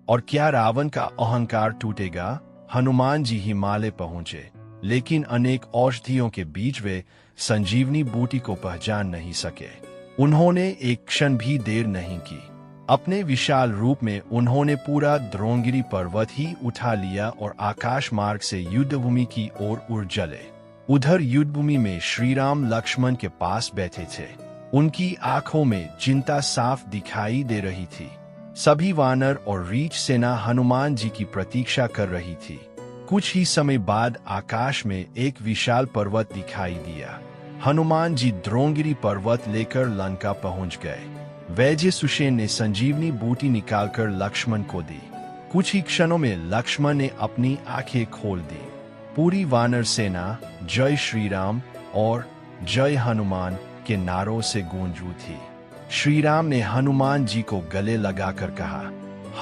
और क्या रावण का अहंकार टूटेगा? हनुमान जी हिमालय पहुंचे, लेकिन अनेक औषधियों के बीच वे संजीवनी बूटी को पहचान नहीं सके। उन्होंने एक क्षण भी देर नहीं की। अपने विशाल रूप में उन्होंने पूरा द्रोणगिरी पर्वत ही उठा लिया और आकाश मार्ग से युद्धभूमि की ओर उड़ चले। उधर युद्धभूमि में श्री राम लक्ष्मण के पास बैठे थे। उनकी आंखों में चिंता साफ दिखाई दे रही थी। सभी वानर और रीछ सेना हनुमान जी की प्रतीक्षा कर रही थी। कुछ ही समय बाद आकाश में एक विशाल पर्वत दिखाई दिया। हनुमान जी द्रोणगिरी पर्वत लेकर लंका पहुंच गए। वैद्य सुषेण ने संजीवनी बूटी निकालकर लक्ष्मण को दी। कुछ ही क्षणों में लक्ष्मण ने अपनी आंखें खोल दी। पूरी वानर सेना जय श्री राम और जय हनुमान के नारों से गूंज उठी। श्री राम ने हनुमान जी को गले लगाकर कहा,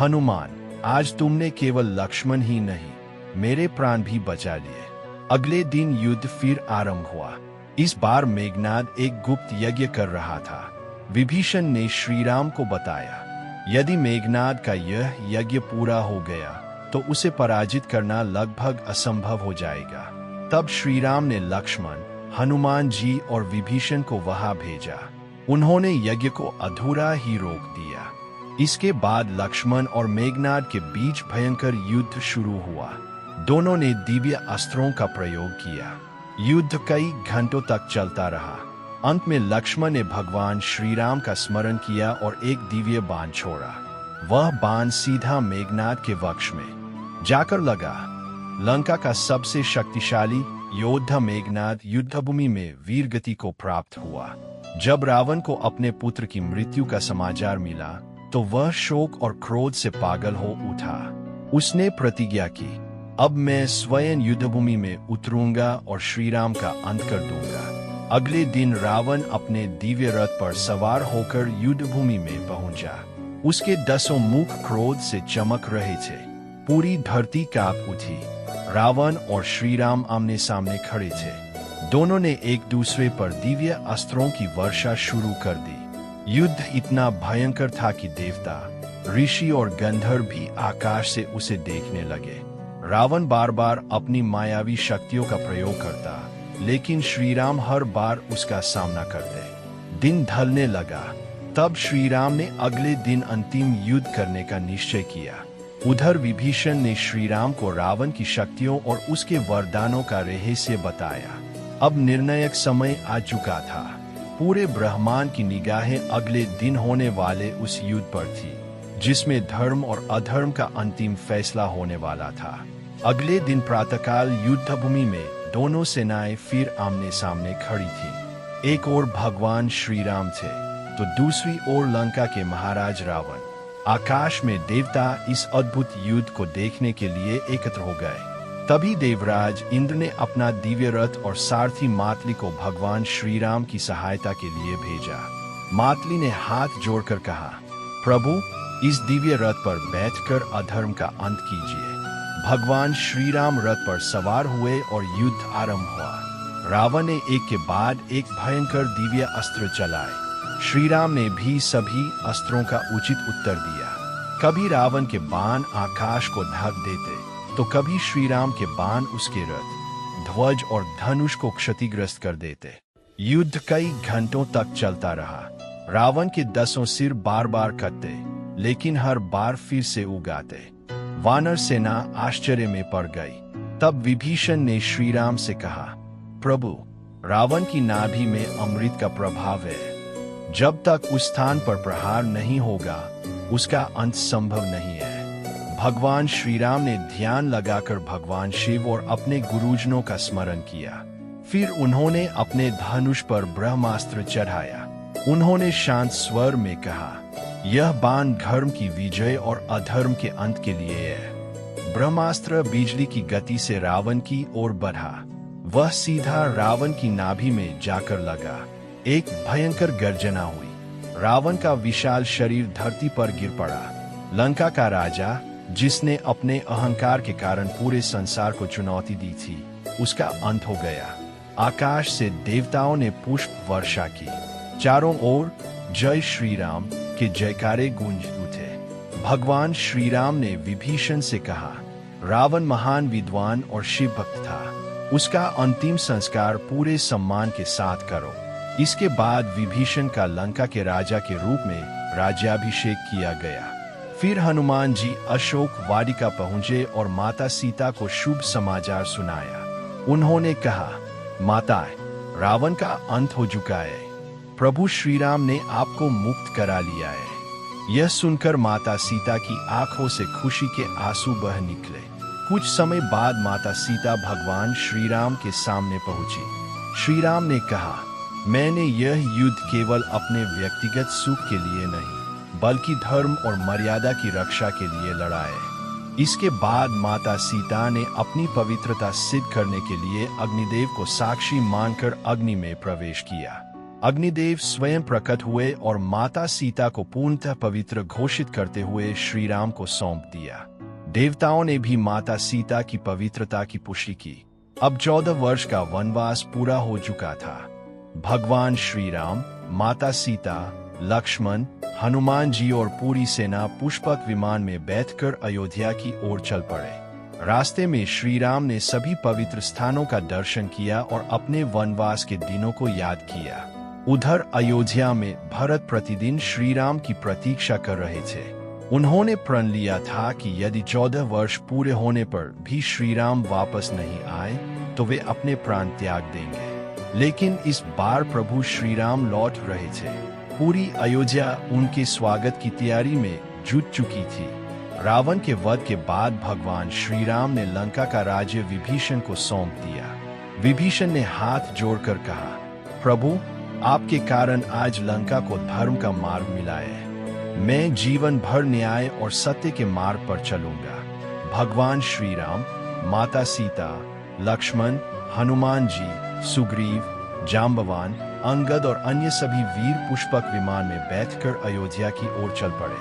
हनुमान, आज तुमने केवल लक्ष्मण ही नहीं, मेरे प्राण भी बचा लिए। अगले दिन युद्ध फिर आरंभ हुआ। इस बार मेघनाद एक गुप्त यज्ञ कर रहा था। विभीषण ने श्री राम को बताया, यदि मेघनाद का यह यज्ञ पूरा हो गया तो उसे पराजित करना लगभग असंभव हो जाएगा। तब श्री राम ने लक्ष्मण, हनुमान जी और विभीषण को वहां भेजा। उन्होंने यज्ञ को अधूरा ही रोक दिया। इसके बाद लक्ष्मण और मेघनाद के बीच भयंकर युद्ध शुरू हुआ। दोनों ने दिव्य अस्त्रों का प्रयोग किया। युद्ध कई घंटों तक चलता रहा। अंत में लक्ष्मण ने भगवान श्री राम का स्मरण किया और एक दिव्य बाण छोड़ा। वह बाण सीधा मेघनाद के वक्ष में जाकर लगा। लंका का सबसे शक्तिशाली योद्धा मेघनाद युद्धभूमि में वीरगति को प्राप्त हुआ। जब रावण को अपने पुत्र की मृत्यु का समाचार मिला तो वह शोक और क्रोध से पागल हो उठा। उसने प्रतिज्ञा की, अब मैं स्वयं युद्धभूमि में उतरूंगा और श्री राम का अंत कर दूंगा। अगले दिन रावण अपने दिव्य रथ पर सवार होकर युद्धभूमि में पहुंचा। उसके 10 मुख क्रोध से चमक रहे थे। पूरी धरती कांप उठी। रावण और श्री राम आमने सामने खड़े थे। दोनों ने एक दूसरे पर दिव्य अस्त्रों की वर्षा शुरू कर दी। युद्ध इतना भयंकर था कि देवता, ऋषि और गंधर्व भी आकाश से उसे देखने लगे। रावण बार बार अपनी मायावी शक्तियों का प्रयोग करता, लेकिन श्री राम हर बार उसका सामना करते। दिन ढलने लगा। तब श्री राम ने अगले दिन अंतिम युद्ध करने का निश्चय किया। उधर विभीषण ने श्री राम को रावण की शक्तियों और उसके वरदानों का रहस्य बताया। अब निर्णायक समय आ चुका था। पूरे ब्रह्मांड की निगाहें अगले दिन होने वाले उस युद्ध पर थी, जिसमें धर्म और अधर्म का अंतिम फैसला होने वाला था। अगले दिन प्रातःकाल युद्ध भूमि में दोनों सेनाएं फिर आमने सामने खड़ी थीं। एक ओर भगवान श्री राम थे, तो दूसरी ओर लंका के महाराज रावण। आकाश में देवता इस अद्भुत युद्ध को देखने के लिए एकत्र हो गए। तभी देवराज इंद्र ने अपना दिव्य रथ और सारथी मातली को भगवान श्री राम की सहायता के लिए भेजा। मातली ने हाथ जोड़कर कहा, प्रभु, इस दिव्य रथ पर बैठकर अधर्म का अंत कीजिए। भगवान श्री राम रथ पर सवार हुए और युद्ध आरंभ हुआ। रावण ने एक के बाद एक भयंकर दिव्य अस्त्र चलाए। श्री राम ने भी सभी अस्त्रों का उचित उत्तर दिया। कभी रावण के बाण आकाश को ढक देते, तो कभी श्री राम के बाण उसके रथ, ध्वज और धनुष को क्षतिग्रस्त कर देते। युद्ध कई घंटों तक चलता रहा। रावण के 10 सिर बार बार कटते, लेकिन हर बार फिर से उगाते। वानर सेना आश्चर्य में पड़ गई। तब विभीषण ने श्री राम से कहा, प्रभु, रावण की नाभि में अमृत का प्रभाव है। जब तक उस स्थान पर प्रहार नहीं होगा, उसका अंत संभव नहीं है। भगवान श्री राम ने ध्यान लगाकर भगवान शिव और अपने गुरुजनों का स्मरण किया। फिर उन्होंने अपने धनुष पर ब्रह्मास्त्र चढ़ाया। उन्होंने शांत स्वर में कहा, यह बाण धर्म की विजय और अधर्म के अंत के लिए है। ब्रह्मास्त्र बिजली की गति से रावण की ओर बढ़ा। वह सीधा रावण की नाभि में जाकर लगा। एक भयंकर गर्जना हुई। रावण का विशाल शरीर धरती पर गिर पड़ा। लंका का राजा, जिसने अपने अहंकार के कारण पूरे संसार को चुनौती दी थी, उसका अंत हो गया। आकाश से देवताओं ने पुष्प वर्षा की। चारों ओर जय श्री राम के जयकारे गूंज उठे। भगवान श्री राम ने विभीषण से कहा, रावण महान विद्वान और शिव भक्त था। उसका अंतिम संस्कार पूरे सम्मान के साथ करो। इसके बाद विभीषण का लंका के राजा के रूप में राज्याभिषेक किया गया। फिर हनुमान जी अशोक वाटिका पहुंचे और माता सीता को शुभ समाचार सुनाया। उन्होंने कहा, माता, रावण का अंत हो चुका है। प्रभु श्री राम ने आपको मुक्त करा लिया है। यह सुनकर माता सीता की आंखों से खुशी के आंसू बह निकले। कुछ समय बाद माता सीता भगवान श्री राम के सामने पहुंची। श्री राम ने कहा, मैंने यह युद्ध केवल अपने व्यक्तिगत सुख के लिए नहीं, बल्कि धर्म और मर्यादा की रक्षा के लिए लड़ा है। इसके बाद माता सीता ने अपनी पवित्रता सिद्ध करने के लिए अग्निदेव को साक्षी मानकर अग्नि में प्रवेश किया। अग्निदेव स्वयं प्रकट हुए और माता सीता को पूर्णतः पवित्र घोषित करते हुए श्री राम को सौंप दिया। देवताओं ने भी माता सीता की पवित्रता की पुष्टि की। अब 14 वर्ष का वनवास पूरा हो चुका था। भगवान श्री राम, माता सीता, लक्ष्मण, हनुमान जी और पूरी सेना पुष्पक विमान में बैठकर अयोध्या की ओर चल पड़े। रास्ते में श्री राम ने सभी पवित्र स्थानों का दर्शन किया और अपने वनवास के दिनों को याद किया। उधर अयोध्या में भरत प्रतिदिन श्री राम की प्रतीक्षा कर रहे थे। उन्होंने प्रण लिया था कि यदि 14 वर्ष पूरे होने पर भी श्री राम वापस नहीं आए, तो वे अपने प्राण त्याग देंगे। लेकिन इस बार प्रभु श्री राम लौट रहे थे। पूरी अयोध्या उनके स्वागत की तैयारी में जुट चुकी थी। रावण के वध के बाद भगवान श्री राम ने लंका का राज्य विभीषण को सौंप दिया। विभीषण ने हाथ जोड़कर कहा, प्रभु, आपके कारण आज लंका को धर्म का मार्ग मिला है। मैं जीवन भर न्याय और सत्य के मार्ग पर चलूंगा। भगवान श्री राम, माता सीता, लक्ष्मण, हनुमान जी, सुग्रीव, जाम्बवान, अंगद और अन्य सभी वीर पुष्पक विमान में बैठकर अयोध्या की ओर चल पड़े।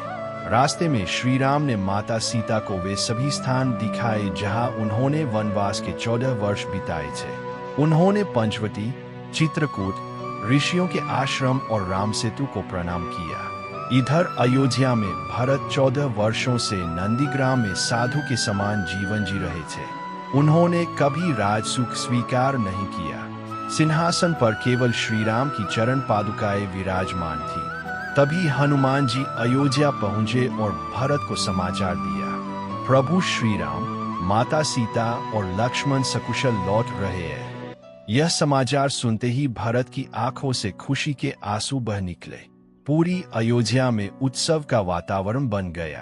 रास्ते में श्री राम ने माता सीता को वे सभी स्थान दिखाए जहां उन्होंने वनवास के 14 वर्ष बिताए थे। उन्होंने पंचवटी, चित्रकूट, ऋषियों के आश्रम और राम सेतु को प्रणाम किया। इधर अयोध्या में भरत 14 वर्षों से नंदीग्राम में साधु के समान जीवन जी रहे थे। उन्होंने कभी राजसुख स्वीकार नहीं किया। सिंहासन पर केवल श्री राम की चरण पादुकाएं विराजमान थी। तभी हनुमान जी अयोध्या पहुंचे और भरत को समाचार दिया, प्रभु श्री राम, माता सीता और लक्ष्मण सकुशल लौट रहे हैं। यह समाचार सुनते ही भरत की आंखों से खुशी के आंसू बह निकले। पूरी अयोध्या में उत्सव का वातावरण बन गया।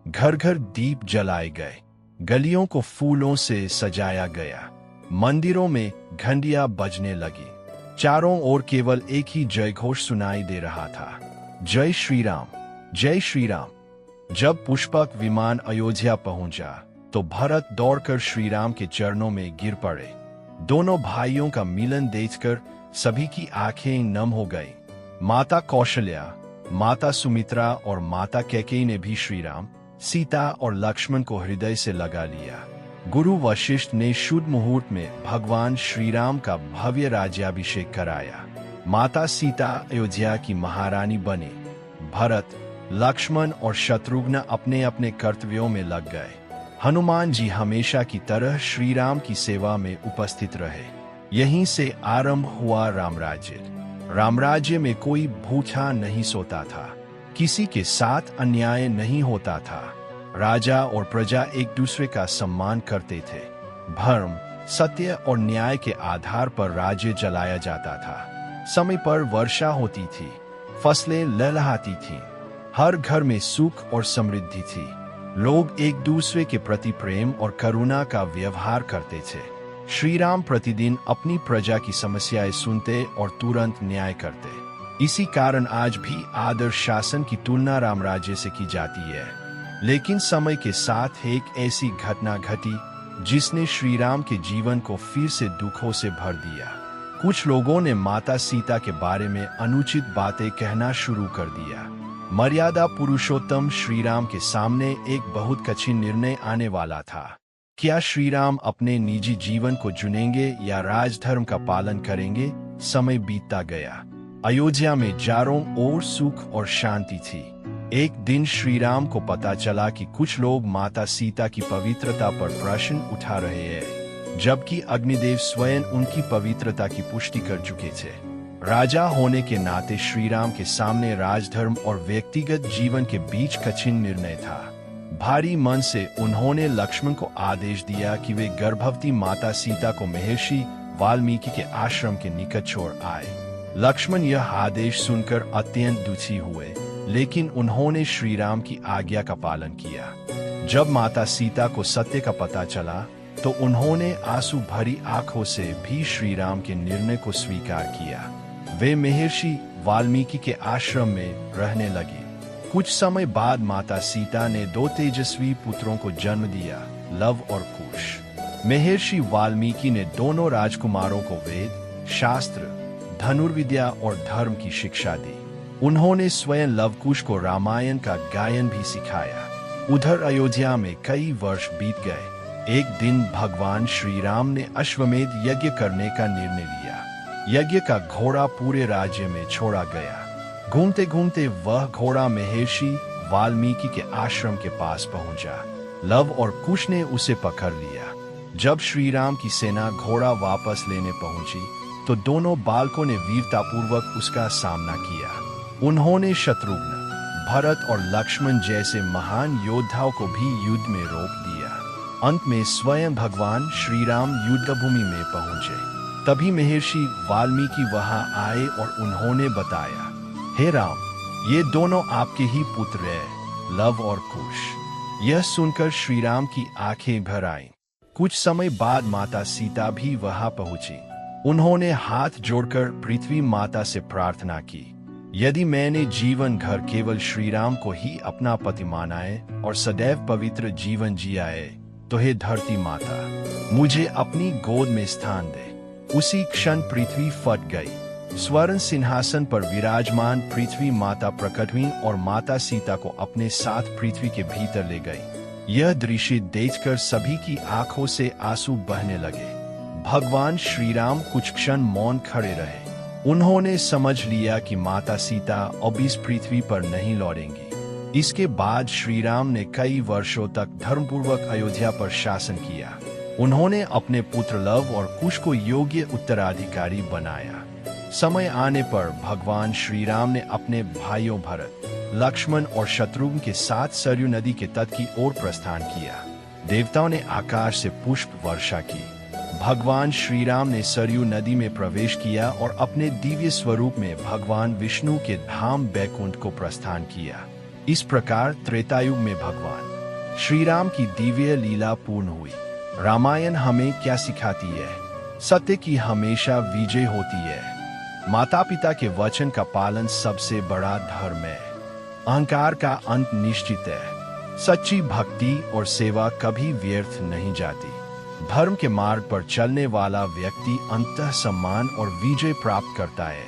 घर घर दीप जलाए गए, गलियों को फूलों से सजाया गया, मंदिरों में घंटियां बजने लगी। चारों ओर केवल एक ही जयघोष सुनाई दे रहा था, जय श्री राम, जय श्री राम। जब पुष्पक विमान अयोध्या पहुंचा तो भरत दौड़कर श्री राम के चरणों में गिर पड़े। दोनों भाइयों का मिलन देखकर सभी की आंखें नम हो गई। माता कौशल्या, माता सुमित्रा और माता कैकेयी ने भी श्री राम, सीता और लक्ष्मण को हृदय से लगा लिया। गुरु वशिष्ठ ने शुद्ध मुहूर्त में भगवान श्री राम का भव्य राज्याभिषेक कराया। माता सीता अयोध्या की महारानी बनी। भरत, लक्ष्मण और शत्रुघ्न अपने अपने कर्तव्यों में लग गए। हनुमान जी हमेशा की तरह श्री राम की सेवा में उपस्थित रहे। यहीं से आरंभ हुआ रामराज्य। रामराज्य में कोई भूखा नहीं सोता था, किसी के साथ अन्याय नहीं होता था। राजा और प्रजा एक दूसरे का सम्मान करते थे। धर्म, सत्य और न्याय के आधार पर राज्य चलाया जाता था। समय पर वर्षा होती थी, फसलें लहलहाती थीं, हर घर में सुख और समृद्धि थी। लोग एक दूसरे के प्रति प्रेम और करुणा का व्यवहार करते थे। श्री राम प्रतिदिन अपनी प्रजा की समस्याएं सुनते और तुरंत न्याय करते। इसी कारण आज भी आदर्श शासन की तुलना रामराज्य से की जाती है। लेकिन समय के साथ एक ऐसी घटना घटी जिसने श्री राम के जीवन को फिर से दुखों से भर दिया। कुछ लोगों ने माता सीता के बारे में अनुचित बातें कहना शुरू कर दिया। मर्यादा पुरुषोत्तम श्री राम के सामने एक बहुत कठिन निर्णय आने वाला था। क्या श्री राम अपने निजी जीवन को चुनेंगे या राजधर्म का पालन करेंगे? समय बीतता गया। अयोध्या में चारों ओर सुख और शांति थी। एक दिन श्री राम को पता चला कि कुछ लोग माता सीता की पवित्रता पर प्रश्न उठा रहे हैं, जबकि अग्निदेव स्वयं उनकी पवित्रता की पुष्टि कर चुके थे। राजा होने के नाते श्री राम के सामने राजधर्म और व्यक्तिगत जीवन के बीच कठिन निर्णय था। भारी मन से उन्होंने लक्ष्मण को आदेश दिया कि वे गर्भवती माता सीता को महर्षि वाल्मीकि के आश्रम के निकट छोड़ आए। लक्ष्मण यह आदेश सुनकर अत्यंत दुखी हुए, लेकिन उन्होंने श्री राम की आज्ञा का पालन किया। जब माता सीता को सत्य का पता चला तो उन्होंने आंसू भरी आंखों से भी श्री राम के निर्णय को स्वीकार किया। वे महर्षि वाल्मीकि के आश्रम में रहने लगी। कुछ समय बाद माता सीता ने 2 तेजस्वी पुत्रों को जन्म दिया, लव और कुश। महर्षि वाल्मीकि ने दोनों राजकुमारों को वेद, शास्त्र, धनुर्विद्या और धर्म की शिक्षा दी। उन्होंने स्वयं लवकुश को रामायण का गायन भी सिखाया। उधर अयोध्या में कई वर्ष बीत गए। एक दिन भगवान श्री राम ने अश्वमेध यज्ञ करने का निर्णय लिया। यज्ञ का घोड़ा पूरे राज्य में छोड़ा गया। घूमते घूमते वह घोड़ा महर्षि वाल्मीकि के आश्रम के पास पहुंचा। लव और कुश ने उसे पकड़ लिया। जब श्री राम की सेना घोड़ा वापस लेने पहुंची तो दोनों बालकों ने वीरतापूर्वक उसका सामना किया। उन्होंने शत्रुघ्न, भरत और लक्ष्मण जैसे महान योद्धाओं को भी युद्ध में रोक दिया। अंत में स्वयं भगवान श्री राम युद्धभूमि में पहुंचे। तभी महर्षि वाल्मीकि वहां आए और उन्होंने बताया, हे राम, ये दोनों आपके ही पुत्र हैं, लव और कुश। यह सुनकर श्री राम की आंखें भर आईं। कुछ समय बाद माता सीता भी वहां पहुंची। उन्होंने हाथ जोड़कर पृथ्वी माता से प्रार्थना की, यदि मैंने जीवन भर केवल श्री राम को ही अपना पति मानाए और सदैव पवित्र जीवन जियाए, तो हे धरती माता, मुझे अपनी गोद में स्थान दे। उसी क्षण पृथ्वी फट गई। स्वर्ण सिंहासन पर विराजमान पृथ्वी माता प्रकट हुई और माता सीता को अपने साथ पृथ्वी के भीतर ले गई। यह दृश्य देखकर सभी की आंखों से आंसू बहने लगे। भगवान श्री राम कुछ क्षण मौन खड़े रहे। उन्होंने समझ लिया कि माता सीता अब इस पृथ्वी पर नहीं लौटेंगी। इसके बाद श्री राम ने कई वर्षों तक धर्मपूर्वक अयोध्या पर शासन किया। उन्होंने अपने पुत्र लव और कुश को योग्य उत्तराधिकारी बनाया। समय आने पर भगवान श्री राम ने अपने भाइयों भरत, लक्ष्मण और शत्रुघ्न के साथ सरयू नदी के तट की ओर प्रस्थान किया। देवताओं ने आकाश से पुष्प वर्षा की। भगवान श्री राम ने सरयू नदी में प्रवेश किया और अपने दिव्य स्वरूप में भगवान विष्णु के धाम बैकुंठ को प्रस्थान किया। इस प्रकार त्रेतायुग में भगवान श्री राम की दिव्य लीला पूर्ण हुई। रामायण हमें क्या सिखाती है? सत्य की हमेशा विजय होती है। माता पिता के वचन का पालन सबसे बड़ा धर्म है। अहंकार का अंत निश्चित है। सच्ची भक्ति और सेवा कभी व्यर्थ नहीं जाती। धर्म के मार्ग पर चलने वाला व्यक्ति अंततः सम्मान और विजय प्राप्त करता है।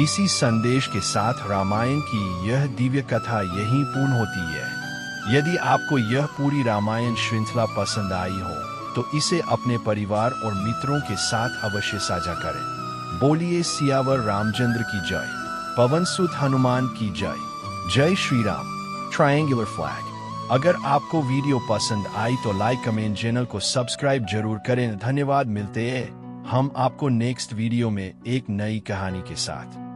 इसी संदेश के साथ रामायण की यह दिव्य कथा यहीं पूर्ण होती है। यदि आपको यह पूरी रामायण श्रृंखला पसंद आई हो तो इसे अपने परिवार और मित्रों के साथ अवश्य साझा करें। बोलिए सियावर रामचंद्र की जय, पवन सुत हनुमान की जय। जय श्री राम। Triangular flag. अगर आपको वीडियो पसंद आई तो लाइक कमेंट चैनल को सब्सक्राइब जरूर करें। धन्यवाद। मिलते हैं हम आपको नेक्स्ट वीडियो में एक नई कहानी के साथ।